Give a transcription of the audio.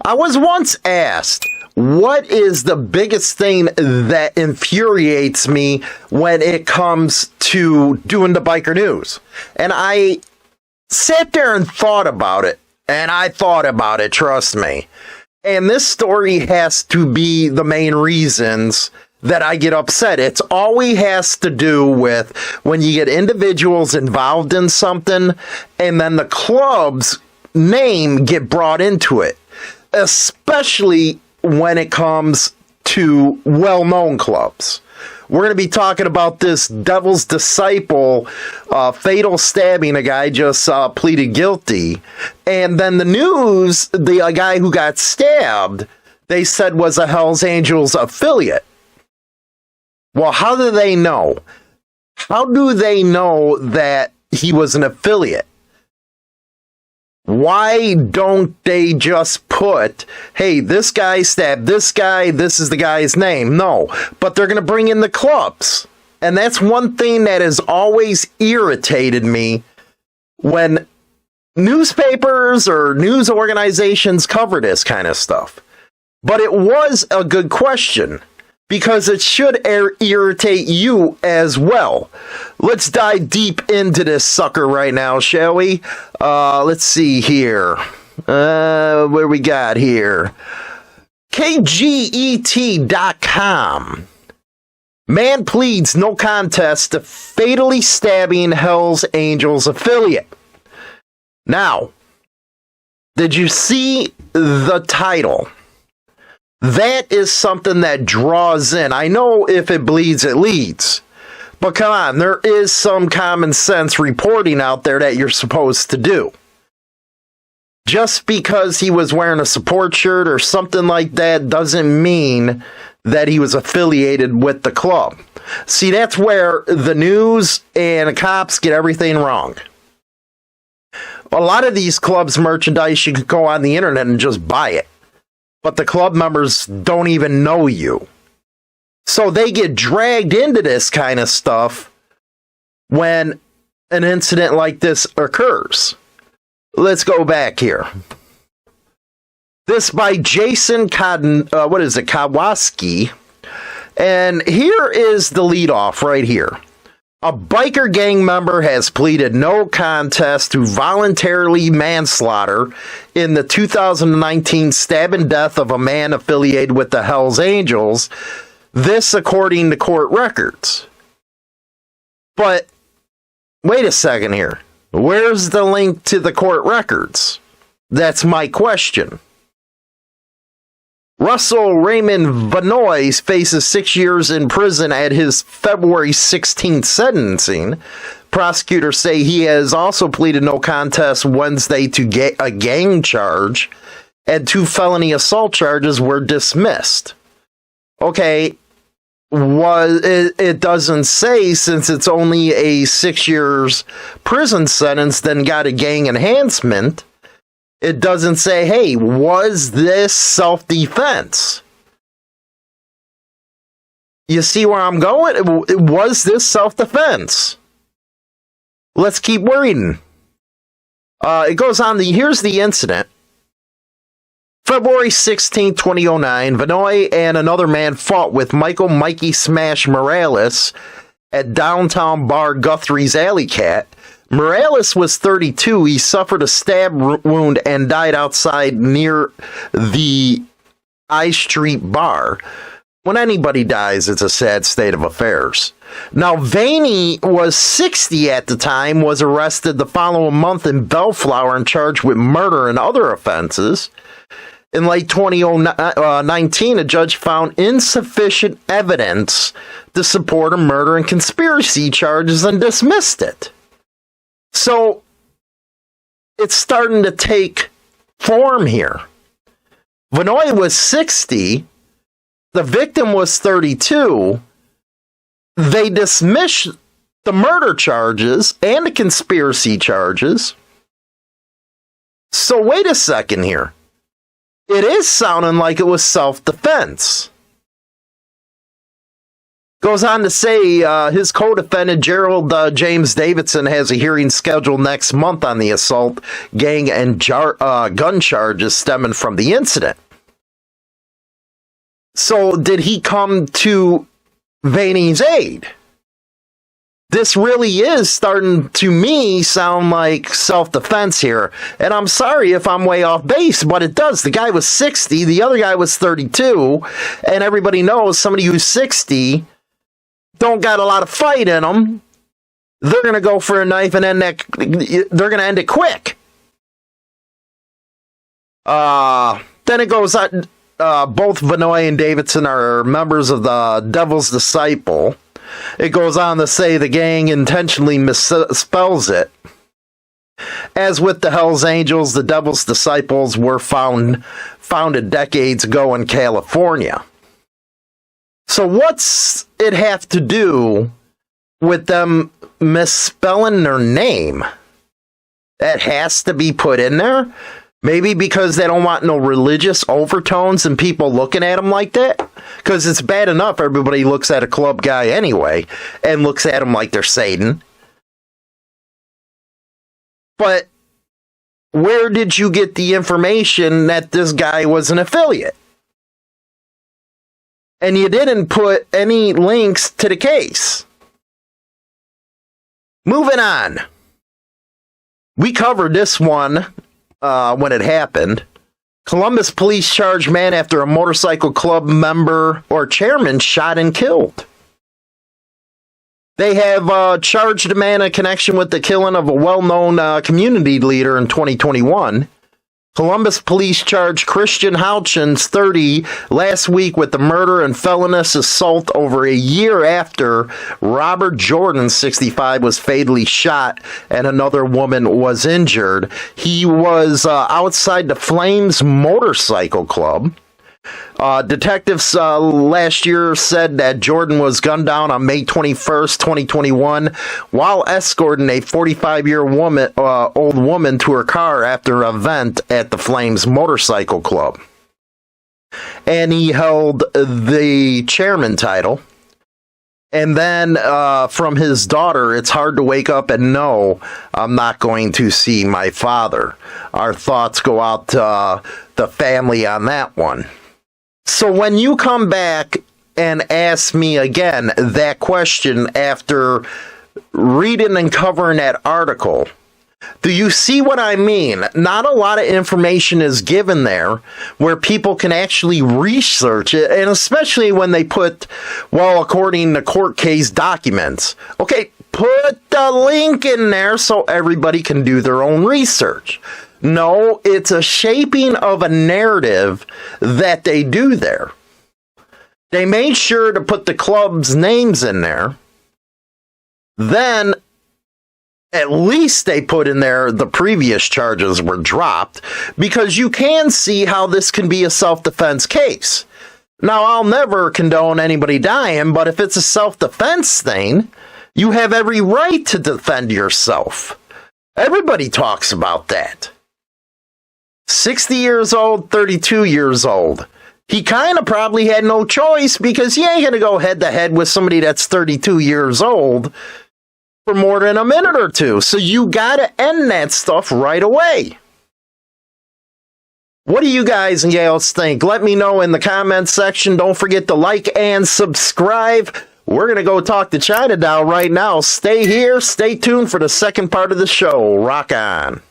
I was once asked, what is the biggest thing that infuriates me when it comes to doing the biker news? And I sat there and thought about it. And I thought about it, trust me. And this story has to be the main reasons that I get upset. It's always has to do with when you get individuals involved in something and then the club's name get brought into it, especially when it comes to well-known clubs. We're going to be talking about this Devil's Disciple fatal stabbing. A guy just pleaded guilty. And then the news, the guy who got stabbed, they said was a Hells Angels affiliate. Well, how do they know? How do they know that he was an affiliate? Why don't they just put, hey, this guy stabbed this guy, this is the guy's name? No, but they're going to bring in the clubs. And that's one thing that has always irritated me when newspapers or news organizations cover this kind of stuff. But it was a good question, because it should irritate you as well. Let's dive deep into this sucker right now, shall we? Let's see here. Where we got here? KGET.com. Man pleads no contest to fatally stabbing Hells Angels affiliate. Now, did you see the title? That is something that draws in. I know if it bleeds, it leads. But come on, there is some common sense reporting out there that you're supposed to do. Just because he was wearing a support shirt or something like that doesn't mean that he was affiliated with the club. See, that's where the news and the cops get everything wrong. A lot of these clubs' merchandise, you could go on the internet and just buy it. But the club members don't even know you. So they get dragged into this kind of stuff when an incident like this occurs. Let's go back here. This by Jason Kowalski. And here is the lead off right here. A biker gang member has pleaded no contest to voluntarily manslaughter in the 2019 stab and death of a man affiliated with the Hells Angels. This according to court records. But wait a second here. Where's the link to the court records? That's my question. Russell Raymond Vannoy faces 6 years in prison at his February 16th sentencing. Prosecutors say he has also pleaded no contest Wednesday to a gang charge, and 2 felony assault charges were dismissed. Okay, it doesn't say, since it's only a 6 years prison sentence, then got a gang enhancement. It doesn't say, hey, was this self-defense? You see where I'm going? Was this self-defense? Let's keep reading. It goes on, here's the incident. February 16, 2009, Vannoy and another man fought with Mikey Smash Morales at downtown bar Guthrie's Alley Cat. Morales was 32. He suffered a stab wound and died outside near the I Street bar. When anybody dies, it's a sad state of affairs. Now, Vaney was 60 at the time, was arrested the following month in Bellflower and charged with murder and other offenses. In late 2019, a judge found insufficient evidence to support a murder and conspiracy charges and dismissed it. So, it's starting to take form here. Vannoy was 60. The victim was 32. They dismissed the murder charges and the conspiracy charges. So, wait a second here. It is sounding like it was self-defense. Goes on to say his co-defendant, Gerald James Davidson, has a hearing scheduled next month on the assault, gang, and gun charges stemming from the incident. So did he come to Vanny's aid? This really is starting to me sound like self-defense here. And I'm sorry if I'm way off base, but it does. The guy was 60, the other guy was 32, and everybody knows somebody who's 60 don't got a lot of fight in them. They're going to go for a knife and they're going to end it quick. Then it goes on, both Vannoy and Davidson are members of the Devil's Disciple. It goes on to say the gang intentionally misspells it. As with the Hells Angels, the Devil's Disciples were founded decades ago in California. So what's it have to do with them misspelling their name? That has to be put in there? Maybe because they don't want no religious overtones and people looking at them like that? Because it's bad enough everybody looks at a club guy anyway and looks at him like they're Satan. But where did you get the information that this guy was an affiliate? And you didn't put any links to the case. Moving on. We covered this one when it happened. Columbus police charged man after a motorcycle club member or chairman shot and killed. They have charged a man in connection with the killing of a well-known community leader in 2021. Columbus police charged Christian Houchins, 30, last week with the murder and felonious assault over a year after Robert Jordan, 65, was fatally shot and another woman was injured. He was outside the Flames Motorcycle Club. Detectives last year said that Jordan was gunned down on May 21st, 2021, while escorting a 45-year-old woman to her car after an event at the Flames Motorcycle Club. And he held the chairman title. And then from his daughter, it's hard to wake up and know I'm not going to see my father. Our thoughts go out to the family on that one. So when you come back and ask me again that question after reading and covering that article, do you see what I mean? Not a lot of information is given there where people can actually research it, and especially when they put, well, according to court case documents. Okay, put the link in there so everybody can do their own research. No, it's a shaping of a narrative that they do there. They made sure to put the club's names in there. Then, at least they put in there the previous charges were dropped, because you can see how this can be a self-defense case. Now, I'll never condone anybody dying, but if it's a self-defense thing, you have every right to defend yourself. Everybody talks about that. 60 years old, 32 years old. He kind of probably had no choice, because he ain't going to go head to head with somebody that's 32 years old for more than a minute or two. So you got to end that stuff right away. What do you guys and gals think? Let me know in the comments section. Don't forget to like and subscribe. We're going to go talk to China Doll right now. Stay here. Stay tuned for the second part of the show. Rock on.